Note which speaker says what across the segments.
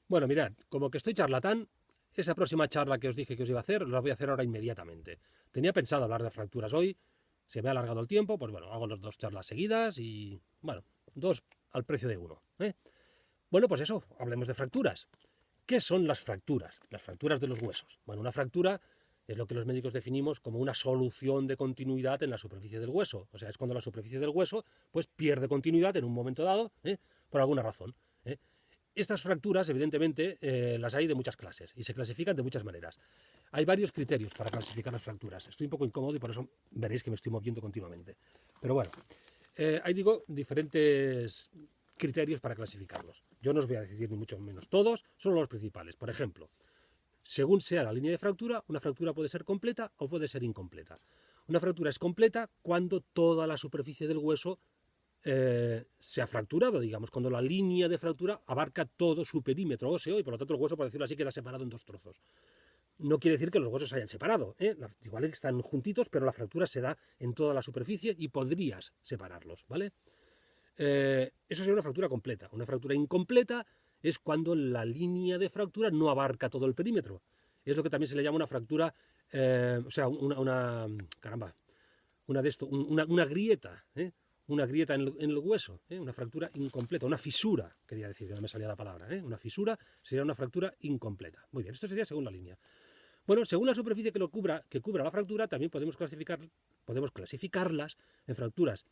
Speaker 1: Bueno, mirad, como que estoy charlatán, esa próxima charla que os dije que os iba a hacer, la voy a hacer ahora inmediatamente. Tenía pensado hablar de fracturas hoy, se me ha alargado el tiempo, pues bueno, hago las dos charlas seguidas y, bueno, dos al precio de uno, ¿eh? Bueno, pues eso, hablemos de fracturas. ¿Qué son las fracturas? Las fracturas de los huesos. Bueno, una fractura es lo que los médicos definimos como una solución de continuidad en la superficie del hueso. O sea, es cuando la superficie del hueso pues pierde continuidad en un momento dado, por alguna razón, ¿eh? Estas fracturas, evidentemente, las hay de muchas clases y se clasifican de muchas maneras. Hay varios criterios para clasificar las fracturas. Estoy un poco incómodo y por eso veréis que me estoy moviendo continuamente. Pero bueno, hay, digo, diferentes criterios para clasificarlos. Yo no os voy a decir ni mucho menos todos, solo los principales. Por ejemplo, según sea la línea de fractura, una fractura puede ser completa o puede ser incompleta. Una fractura es completa cuando toda la superficie del hueso se ha fracturado, digamos, cuando la línea de fractura abarca todo su perímetro óseo y por lo tanto el hueso, por decirlo así, queda separado en dos trozos. No quiere decir que los huesos se hayan separado, ¿eh? Igual están juntitos, pero la fractura se da en toda la superficie y podrías separarlos, ¿vale? Eso sería una fractura completa. Una fractura incompleta es cuando la línea de fractura no abarca todo el perímetro. Es lo que también se le llama una fractura, o sea, caramba, una grieta, ¿eh? Una grieta en el hueso, ¿eh? Una fractura incompleta, una fisura, quería decir, que no me salía la palabra, ¿eh? Una fisura sería una fractura incompleta. Muy bien, esto sería según la línea. Bueno, según la superficie que cubra la fractura, también podemos clasificarlas en fracturas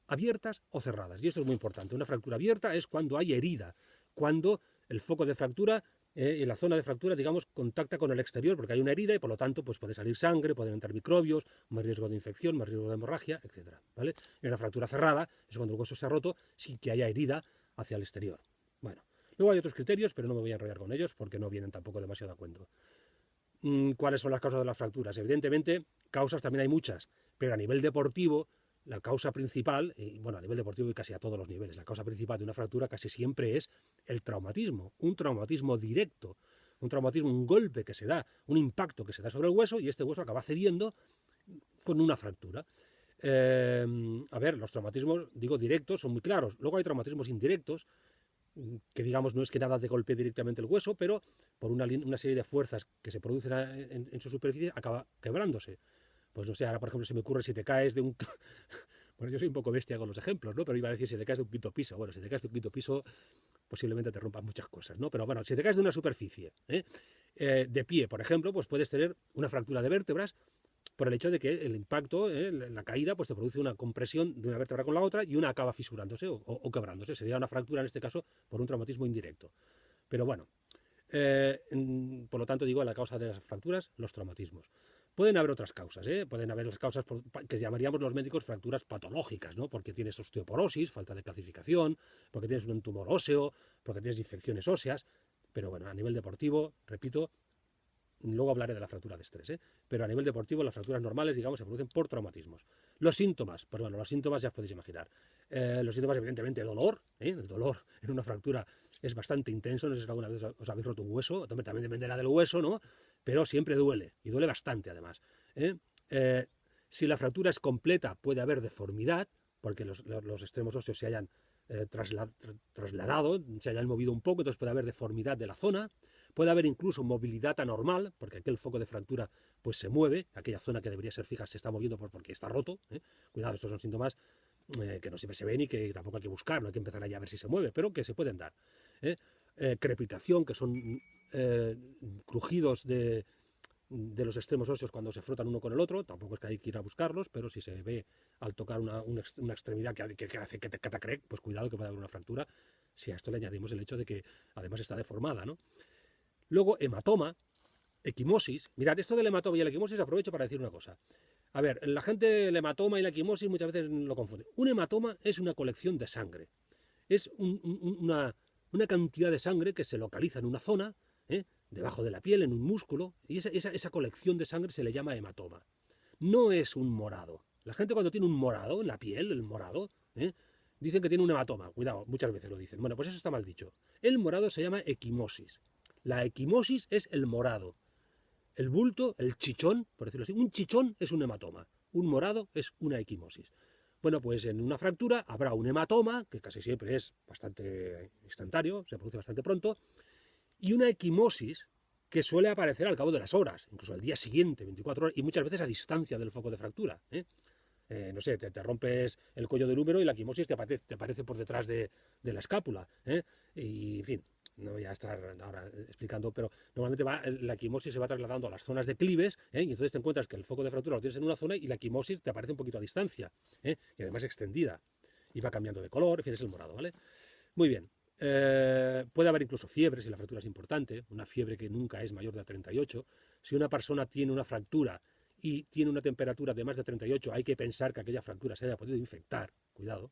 Speaker 1: abiertas o cerradas. Y esto es muy importante. Una fractura abierta es cuando hay herida, cuando el foco de fractura en la zona de fractura, digamos, contacta con el exterior porque hay una herida y por lo tanto pues puede salir sangre, pueden entrar microbios, más riesgo de infección, más riesgo de hemorragia, etcétera, ¿vale? Y una fractura cerrada es cuando el hueso se ha roto sin que haya herida hacia el exterior. Bueno, luego hay otros criterios, pero no me voy a enrollar con ellos porque no vienen tampoco demasiado a cuento. ¿Cuáles son las causas de las fracturas? Evidentemente, causas también hay muchas, pero a nivel deportivo, la causa principal, y bueno, a nivel deportivo y casi a todos los niveles, la causa principal de una fractura casi siempre es el traumatismo, un traumatismo directo, un traumatismo, un golpe que se da, un impacto que se da sobre el hueso y este hueso acaba cediendo con una fractura. A ver, los traumatismos, digo, directos son muy claros. Luego hay traumatismos indirectos, que digamos no es que nada de golpee directamente el hueso, pero por una serie de fuerzas que se producen en su superficie acaba quebrándose. Pues no sé, ahora por ejemplo se me ocurre si te caes de un... Bueno, yo soy un poco bestia con los ejemplos, ¿no? Pero iba a decir si te caes de un quinto piso. Bueno, si te caes de un quinto piso posiblemente te rompan muchas cosas, ¿no? Pero bueno, si te caes de una superficie, de pie, por ejemplo, pues puedes tener una fractura de vértebras por el hecho de que el impacto, la caída, pues te produce una compresión de una vértebra con la otra y una acaba fisurándose o quebrándose. Sería una fractura en este caso por un traumatismo indirecto. Pero bueno, por lo tanto digo la causa de las fracturas, los traumatismos. Pueden haber otras causas, pueden haber las causas que llamaríamos los médicos fracturas patológicas, ¿no? Porque tienes osteoporosis, falta de calcificación, porque tienes un tumor óseo, porque tienes infecciones óseas. Pero bueno, a nivel deportivo, repito, luego hablaré de la fractura de estrés, pero a nivel deportivo las fracturas normales, digamos, se producen por traumatismos. Los síntomas, pues bueno, los síntomas ya os podéis imaginar. Los síntomas, evidentemente, dolor, el dolor en una fractura es bastante intenso, no sé si alguna vez os habéis roto un hueso, también dependerá del hueso, ¿no? Pero siempre duele, y duele bastante además. Si la fractura es completa, puede haber deformidad, porque los extremos óseos se hayan trasladado, se hayan movido un poco, entonces puede haber deformidad de la zona. Puede haber incluso movilidad anormal, porque aquel foco de fractura pues se mueve, aquella zona que debería ser fija se está moviendo porque está roto. Cuidado, estos son síntomas que no siempre se ven y que tampoco hay que buscar, no hay que empezar allá a ver si se mueve, pero que se pueden dar. Crepitación, que son crujidos de los extremos óseos cuando se frotan uno con el otro, tampoco es que hay que ir a buscarlos, pero si se ve al tocar una extremidad que hace que te catacrec, pues cuidado que puede haber una fractura, si a esto le añadimos el hecho de que además está deformada, ¿no? Luego, hematoma, equimosis. Mirad, esto del hematoma y el equimosis aprovecho para decir una cosa. A ver, la gente, el hematoma y la equimosis muchas veces lo confunden. Un hematoma es una colección de sangre. Es una cantidad de sangre que se localiza en una zona, debajo de la piel, en un músculo, y esa colección de sangre se le llama hematoma. No es un morado. La gente cuando tiene un morado en la piel, el morado, dicen que tiene un hematoma. Cuidado, muchas veces lo dicen. Bueno, pues eso está mal dicho. El morado se llama equimosis. La equimosis es el morado. El bulto, el chichón, por decirlo así, un chichón es un hematoma. Un morado es una equimosis. Bueno, pues en una fractura habrá un hematoma, que casi siempre es bastante instantáneo, se produce bastante pronto, y una equimosis que suele aparecer al cabo de las horas, incluso al día siguiente, 24 horas, y muchas veces a distancia del foco de fractura. No sé, te rompes el cuello del húmero y la equimosis te aparece por detrás de la escápula. Y, en fin, no voy a estar ahora explicando, pero normalmente la equimosis se va trasladando a las zonas declives, y entonces te encuentras que el foco de fractura lo tienes en una zona y la equimosis te aparece un poquito a distancia, y además extendida, y va cambiando de color, en fin, es el morado, ¿vale? Muy bien. Puede haber incluso fiebre si la fractura es importante, una fiebre que nunca es mayor de 38. Si una persona tiene una fractura y tiene una temperatura de más de 38, hay que pensar que aquella fractura se haya podido infectar, cuidado.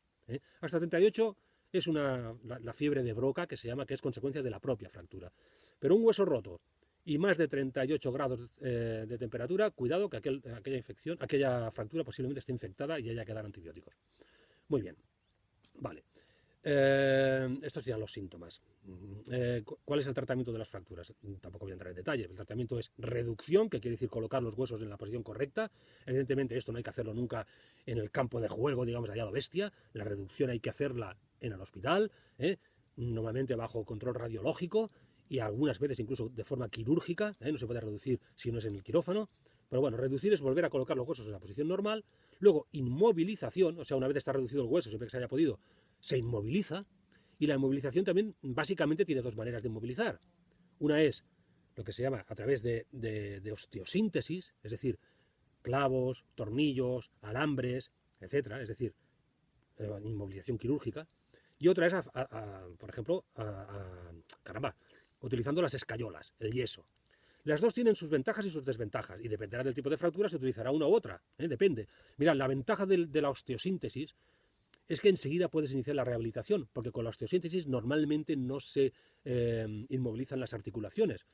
Speaker 1: Hasta 38 es la fiebre de Broca, que se llama, que es consecuencia de la propia fractura. Pero un hueso roto y más de 38 grados de temperatura, cuidado que aquella fractura posiblemente esté infectada y haya que dar antibióticos. Muy bien, vale. Estos serían los síntomas. ¿Cuál es el tratamiento de las fracturas? Tampoco voy a entrar en detalle. El tratamiento es reducción, que quiere decir colocar los huesos en la posición correcta. Evidentemente esto no hay que hacerlo nunca en el campo de juego, digamos, allá a lo bestia. La reducción hay que hacerla en el hospital, normalmente bajo control radiológico y algunas veces incluso de forma quirúrgica. No se puede reducir si no es en el quirófano. Pero bueno, reducir es volver a colocar los huesos en la posición normal. Luego, inmovilización, o sea, una vez está reducido el hueso, siempre que se haya podido, se inmoviliza, y la inmovilización también básicamente tiene dos maneras de inmovilizar. Una es lo que se llama a través de osteosíntesis, es decir, clavos, tornillos, alambres, etcétera, es decir, inmovilización quirúrgica. Y otra es, por ejemplo, utilizando las escayolas, el yeso. Las dos tienen sus ventajas y sus desventajas, y dependerá del tipo de fractura, se utilizará una u otra, depende. Mira, la ventaja de la osteosíntesis es que enseguida puedes iniciar la rehabilitación, porque con la osteosíntesis normalmente no se inmovilizan las articulaciones,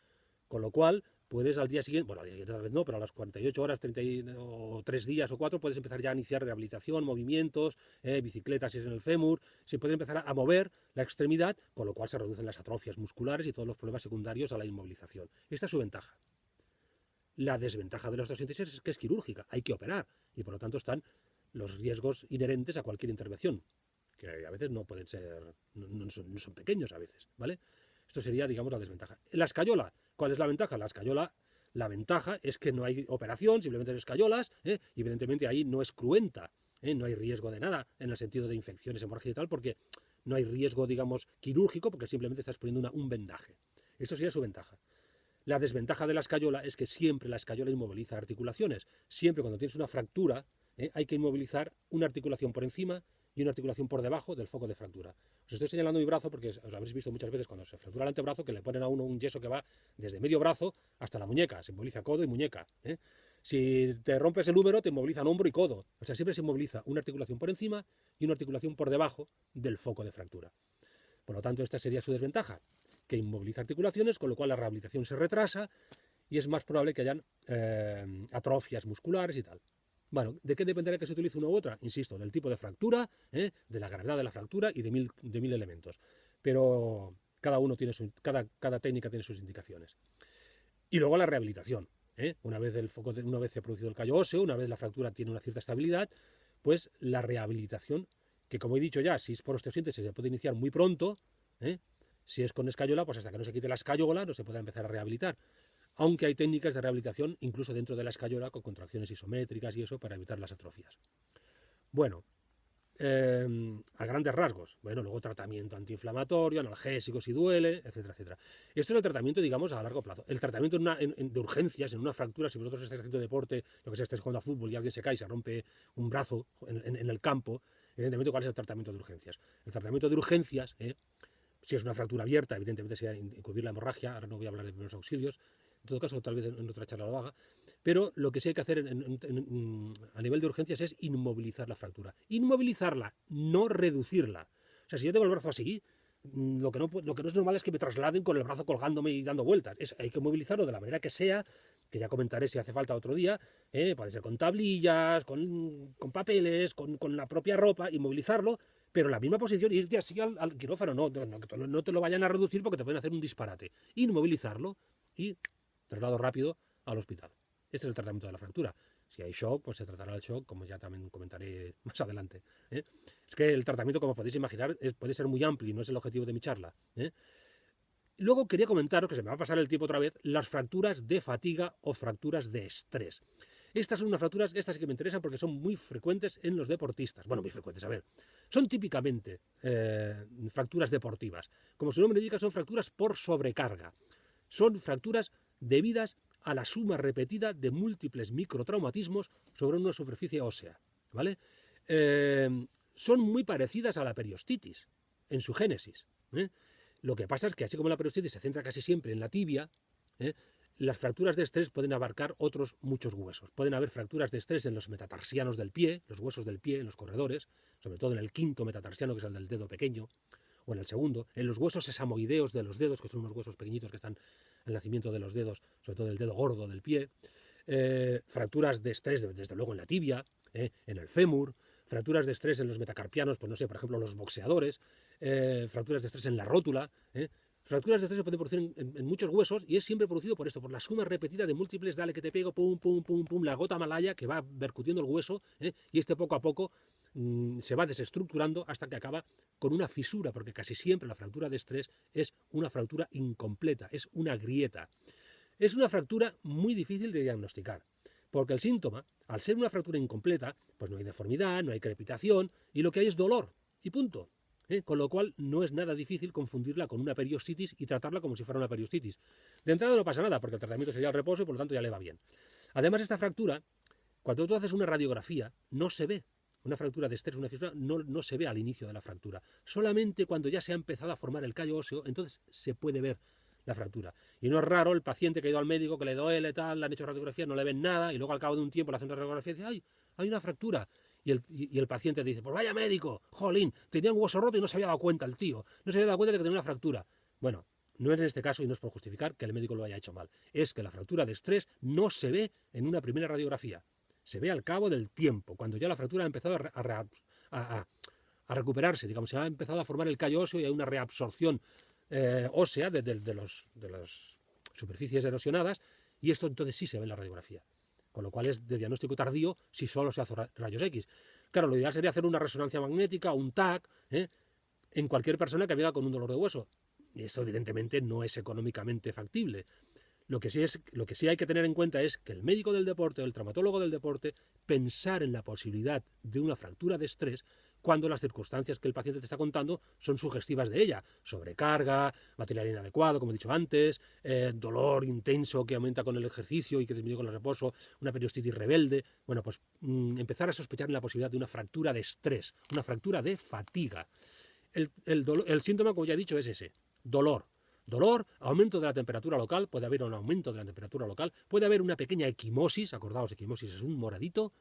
Speaker 1: con lo cual puedes al día siguiente, bueno, al día siguiente tal vez no, pero a las 48 horas, 30 o 3 días o 4, puedes empezar ya a iniciar rehabilitación, movimientos, bicicletas si es en el fémur, se puede empezar a mover la extremidad, con lo cual se reducen las atrofias musculares y todos los problemas secundarios a la inmovilización. Esta es su ventaja. La desventaja de la osteosíntesis es que es quirúrgica, hay que operar, y por lo tanto están los riesgos inherentes a cualquier intervención, que a veces no pueden ser, no son pequeños a veces, ¿vale? Esto sería, digamos, la desventaja. La escayola, ¿cuál es la ventaja? La escayola, la ventaja es que no hay operación, simplemente escayolas, y evidentemente ahí no es cruenta, no hay riesgo de nada en el sentido de infecciones, hemorragia y tal, porque no hay riesgo, digamos, quirúrgico, porque simplemente estás poniendo un vendaje. Esto sería su ventaja. La desventaja de la escayola es que siempre la escayola inmoviliza articulaciones. Siempre cuando tienes una fractura, hay que inmovilizar una articulación por encima y una articulación por debajo del foco de fractura. Os estoy señalando mi brazo porque os habréis visto muchas veces cuando se fractura el antebrazo que le ponen a uno un yeso que va desde medio brazo hasta la muñeca, se inmoviliza codo y muñeca. Si te rompes el húmero, te inmovilizan hombro y codo. O sea, siempre se inmoviliza una articulación por encima y una articulación por debajo del foco de fractura. Por lo tanto, esta sería su desventaja, que inmoviliza articulaciones, con lo cual la rehabilitación se retrasa y es más probable que hayan atrofias musculares y tal. Bueno, ¿de qué dependerá que se utilice una u otra? Insisto, del tipo de fractura, de la gravedad de la fractura y de mil elementos. Pero cada técnica tiene sus indicaciones. Y luego la rehabilitación. Una vez se ha producido el callo óseo, una vez la fractura tiene una cierta estabilidad, pues la rehabilitación, que como he dicho ya, si es por osteosíntesis se puede iniciar muy pronto, si es con escayola, pues hasta que no se quite la escayola no se puede empezar a rehabilitar. Aunque hay técnicas de rehabilitación incluso dentro de la escayola con contracciones isométricas y eso para evitar las atrofias. Bueno, a grandes rasgos. Bueno, luego tratamiento antiinflamatorio, analgésico si duele, etcétera, etcétera. Esto es el tratamiento, digamos, a largo plazo. El tratamiento de urgencias, en una fractura, si vosotros estáis haciendo deporte, lo que sea, estáis jugando a fútbol y alguien se cae y se rompe un brazo en el campo, evidentemente, ¿cuál es el tratamiento de urgencias? El tratamiento de urgencias, si es una fractura abierta, evidentemente sería encubrir la hemorragia, ahora no voy a hablar de primeros auxilios, en todo caso tal vez en otra charla lo haga, pero lo que sí hay que hacer a nivel de urgencias es inmovilizar la fractura. Inmovilizarla, no reducirla. O sea, si yo tengo el brazo así, lo que no es normal es que me trasladen con el brazo colgándome y dando vueltas. Hay que movilizarlo de la manera que sea, que ya comentaré si hace falta otro día, puede ser con tablillas, con papeles, con la propia ropa, inmovilizarlo, pero en la misma posición, irte así al quirófano, no te lo vayan a reducir porque te pueden hacer un disparate. Inmovilizarlo y traslado rápido al hospital. Este es el tratamiento de la fractura. Si hay shock, pues se tratará el shock, como ya también comentaré más adelante. Es que el tratamiento, como podéis imaginar, puede ser muy amplio y no es el objetivo de mi charla. Luego quería comentaros, que se me va a pasar el tiempo otra vez, las fracturas de fatiga o fracturas de estrés. Estas son unas fracturas, estas sí que me interesan porque son muy frecuentes en los deportistas. Bueno, muy frecuentes, a ver. Son típicamente fracturas deportivas. Como su nombre indica, son fracturas por sobrecarga. Son fracturas debidas a la suma repetida de múltiples microtraumatismos sobre una superficie ósea, ¿vale? Son muy parecidas a la periostitis en su génesis, ¿eh? Lo que pasa es que así como la periostitis se centra casi siempre en la tibia, las fracturas de estrés pueden abarcar otros muchos huesos. Pueden haber fracturas de estrés en los metatarsianos del pie, los huesos del pie, en los corredores, sobre todo en el quinto metatarsiano, que es el del dedo pequeño, o en el segundo, en los huesos sesamoideos de los dedos, que son unos huesos pequeñitos que están al nacimiento de los dedos, sobre todo del dedo gordo del pie. Fracturas de estrés, desde luego, en la tibia, en el fémur. Fracturas de estrés en los metacarpianos, pues no sé, por ejemplo, los boxeadores. Fracturas de estrés en la rótula. Fracturas de estrés se pueden producir en muchos huesos y es siempre producido por esto, por la suma repetida de múltiples, dale que te pego, pum, pum, pum, pum, la gota malaya que va percutiendo el hueso, y este poco a poco se va desestructurando hasta que acaba con una fisura, porque casi siempre la fractura de estrés es una fractura incompleta, es una grieta. Es una fractura muy difícil de diagnosticar, porque el síntoma, al ser una fractura incompleta, pues no hay deformidad, no hay crepitación, y lo que hay es dolor, y punto. Con lo cual no es nada difícil confundirla con una periostitis y tratarla como si fuera una periostitis. De entrada no pasa nada, porque el tratamiento sería el reposo y por lo tanto ya le va bien. Además, esta fractura, cuando tú haces una radiografía, no se ve. Una fractura de estrés, una fisura, no se ve al inicio de la fractura. Solamente cuando ya se ha empezado a formar el callo óseo, entonces se puede ver la fractura. Y no es raro el paciente que ha ido al médico, que le duele, tal, le han hecho radiografía, no le ven nada, y luego al cabo de un tiempo le hacen radiografía y dice, ¡ay, hay una fractura! Y el paciente dice, pues vaya médico, jolín, tenía un hueso roto y no se había dado cuenta el tío, no se había dado cuenta de que tenía una fractura. Bueno, no es en este caso, y no es por justificar que el médico lo haya hecho mal, es que la fractura de estrés no se ve en una primera radiografía, se ve al cabo del tiempo, cuando ya la fractura ha empezado a recuperarse, digamos, se ha empezado a formar el callo óseo y hay una reabsorción ósea de las superficies erosionadas, y esto entonces sí se ve en la radiografía. Con lo cual es de diagnóstico tardío si solo se hace rayos X. Claro, lo ideal sería hacer una resonancia magnética, un TAC, en cualquier persona que venga con un dolor de hueso. Y eso evidentemente no es económicamente factible. Lo que sí hay que tener en cuenta es que el médico del deporte o el traumatólogo del deporte pensar en la posibilidad de una fractura de estrés cuando las circunstancias que el paciente te está contando son sugestivas de ella. Sobrecarga, material inadecuado, como he dicho antes, dolor intenso que aumenta con el ejercicio y que disminuye con el reposo, una periostitis rebelde. Bueno, pues empezar a sospechar en la posibilidad de una fractura de estrés, una fractura de fatiga. El síntoma, como ya he dicho, es ese, dolor. Dolor, aumento de la temperatura local, puede haber un aumento de la temperatura local, puede haber una pequeña equimosis, acordaos, equimosis es un moradito,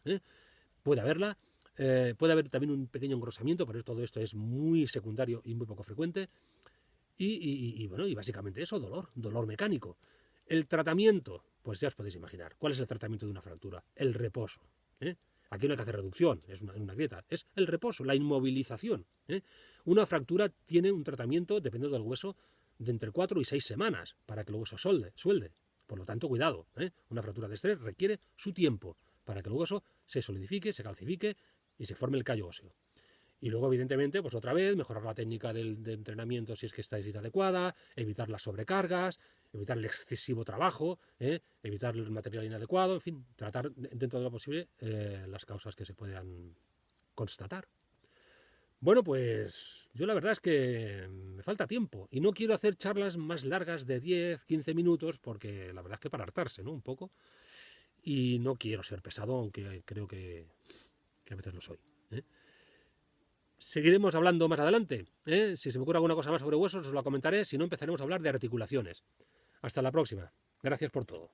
Speaker 1: puede haberla, puede haber también un pequeño engrosamiento, pero todo esto es muy secundario y muy poco frecuente, y básicamente eso, dolor mecánico. El tratamiento, pues ya os podéis imaginar, ¿cuál es el tratamiento de una fractura? El reposo, Aquí no hay que hacer reducción, es una grieta, es el reposo, la inmovilización. Una fractura tiene un tratamiento, dependiendo del hueso, de entre 4 y 6 semanas para que el hueso suelde. Por lo tanto, cuidado, una fractura de estrés requiere su tiempo para que el hueso se solidifique, se calcifique y se forme el callo óseo. Y luego, evidentemente, pues otra vez, mejorar la técnica de entrenamiento si es que estáis inadecuada, evitar las sobrecargas, evitar el excesivo trabajo, evitar el material inadecuado, en fin, tratar dentro de lo posible las causas que se puedan constatar. Bueno, pues yo la verdad es que me falta tiempo y no quiero hacer charlas más largas de 10, 15 minutos porque la verdad es que para hartarse, ¿no? Un poco. Y no quiero ser pesado, aunque creo que a veces lo soy. Seguiremos hablando más adelante. Si se me ocurre alguna cosa más sobre huesos, os lo comentaré. Si no, empezaremos a hablar de articulaciones. Hasta la próxima. Gracias por todo.